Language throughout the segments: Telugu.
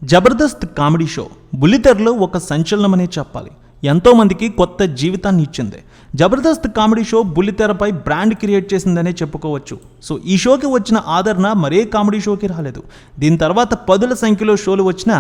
జబర్దస్త్ కామెడీ షో బుల్లితెరలో ఒక సంచలనమనే చెప్పాలి. ఎంతోమందికి కొత్త జీవితాన్ని ఇచ్చింది. జబర్దస్త్ కామెడీ షో బుల్లితెరపై బ్రాండ్ క్రియేట్ చేసిందనే చెప్పుకోవచ్చు. సో ఈ షోకి వచ్చిన ఆదరణ మరే కామెడీ షోకి రాలేదు. దీని తర్వాత పదుల సంఖ్యలో షోలు వచ్చినా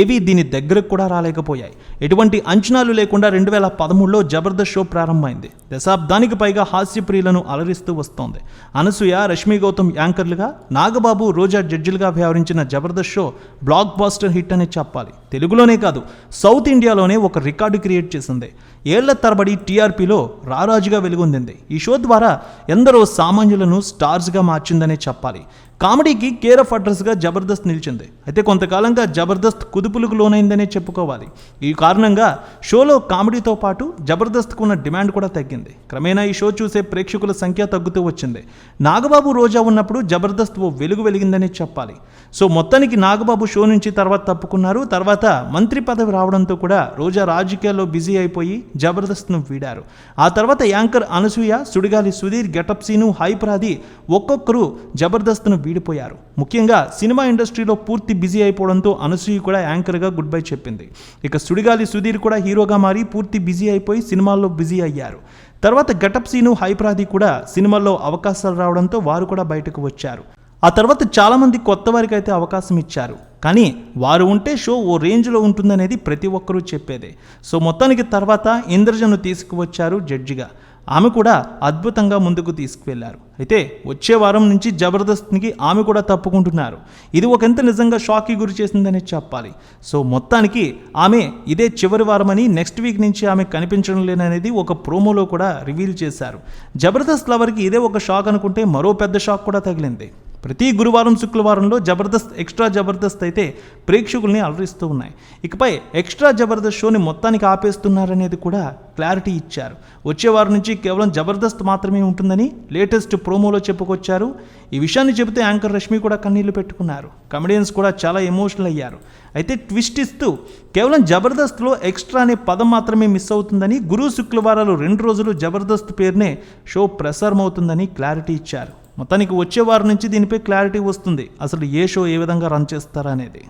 ఏవీ దీని దగ్గరకు కూడా రాలేకపోయాయి. ఎటువంటి అంచనాలు లేకుండా 2013లో జబర్దస్త్ షో ప్రారంభమైంది. దశాబ్దానికి పైగా హాస్యప్రియులను అలరిస్తూ వస్తోంది. అనసూయ, రష్మి గౌతమ్ యాంకర్లుగా, నాగబాబు, రోజా జడ్జిలుగా వ్యవహరించిన Jabardasth show blockbuster hit అనే చెప్పాలి. తెలుగులోనే కాదు, సౌత్ ఇండియాలోనే ఒక రికార్డు క్రియేట్ చేసింది. ఏళ్ల తరబడి టీఆర్పీలో రారాజుగా వెలుగొందింది. ఈ షో ద్వారా ఎందరో సామాన్యులను స్టార్స్గా మార్చిందనే చెప్పాలి. కామెడీకి కేర్ ఆఫ్ అడ్రస్గా జబర్దస్త్ నిలిచింది. అయితే కొంతకాలంగా జబర్దస్త్ కుదుపులకు లోనైందనే చెప్పుకోవాలి. ఈ కారణంగా షోలో కామెడీతో పాటు జబర్దస్త్కు ఉన్న డిమాండ్ కూడా తగ్గింది. క్రమేణా ఈ షో చూసే ప్రేక్షకుల సంఖ్య తగ్గుతూ వచ్చింది. నాగబాబు, రోజా ఉన్నప్పుడు జబర్దస్త్ ఓ వెలుగు వెలిగిందనే చెప్పాలి. సో మొత్తానికి నాగబాబు షో నుంచి తర్వాత తప్పుకున్నారు. తర్వాత మంత్రి పదవి రావడంతో కూడా రోజా రాజకీయాల్లో బిజీ అయిపోయి జబర్దస్త్ను వీడారు. ఆ తర్వాత anchor Anasuya, Sudigali Sudheer, getup scene, Hyper Aadi ఒక్కొక్కరు జబర్దస్త్ను వీడిపోయారు. ముఖ్యంగా సినిమా ఇండస్ట్రీలో పూర్తి బిజీ అయిపోవడంతో అనసూయ కూడా యాంకర్గా గుడ్ బై చెప్పింది. ఇక సుడిగాలి సుధీర్ కూడా హీరోగా మారి పూర్తి బిజీ అయిపోయి సినిమాల్లో బిజీ అయ్యారు. తర్వాత గెటప్ సీను, హైపరాది కూడా సినిమాల్లో అవకాశాలు రావడంతో వారు కూడా బయటకు వచ్చారు. ఆ తర్వాత చాలామంది కొత్త వారికి అయితే అవకాశం ఇచ్చారు. కానీ వారు ఉంటే షో ఓ రేంజ్లో ఉంటుందనేది ప్రతి ఒక్కరూ చెప్పేదే. సో మొత్తానికి తర్వాత ఇంద్రజను తీసుకువచ్చారు జడ్జిగా. ఆమె కూడా అద్భుతంగా ముందుకు తీసుకువెళ్లారు. అయితే వచ్చే వారం నుంచి జబర్దస్త్కి ఆమె కూడా తప్పుకుంటున్నారు. ఇది ఒకంత నిజంగా షాక్కి గురి చేసిందనే చెప్పాలి. సో మొత్తానికి ఆమె ఇదే చివరి వారమని, నెక్స్ట్ వీక్ నుంచి ఆమె కనిపించడం లేననేది ఒక ప్రోమోలో కూడా రివీల్ చేశారు. జబర్దస్త్ లవర్కి ఇదే ఒక షాక్ అనుకుంటే మరో పెద్ద షాక్ కూడా తగిలింది. ప్రతి గురువారం, శుక్రవారంలో జబర్దస్త్, ఎక్స్ట్రా జబర్దస్త్ అయితే ప్రేక్షకుల్ని అలరిస్తూ ఉన్నాయి. ఇకపై ఎక్స్ట్రా జబర్దస్త్ షోని మొత్తానికి ఆపేస్తున్నారనేది కూడా క్లారిటీ ఇచ్చారు. వచ్చే వారం నుంచి కేవలం జబర్దస్త్ మాత్రమే ఉంటుందని లేటెస్ట్ ప్రోమోలో చెప్పుకొచ్చారు. ఈ విషయాన్ని చెబితే యాంకర్ రష్మి కూడా కన్నీళ్లు పెట్టుకున్నారు. కమెడియన్స్ కూడా చాలా ఎమోషనల్ అయ్యారు. అయితే ట్విస్ట్ ఇస్తూ కేవలం జబర్దస్త్లో ఎక్స్ట్రా అనే పదం మాత్రమే మిస్ అవుతుందని, గురు, శుక్రవారాలు 2 రోజులు జబర్దస్త్ పేరునే షో ప్రసారం అవుతుందని క్లారిటీ ఇచ్చారు. మొత్తానికి వచ్చే వారం నుంచి దీనిపై క్లారిటీ వస్తుంది. అసలు ఏ షో ఏ విధంగా రన్ చేస్తారా అనేది.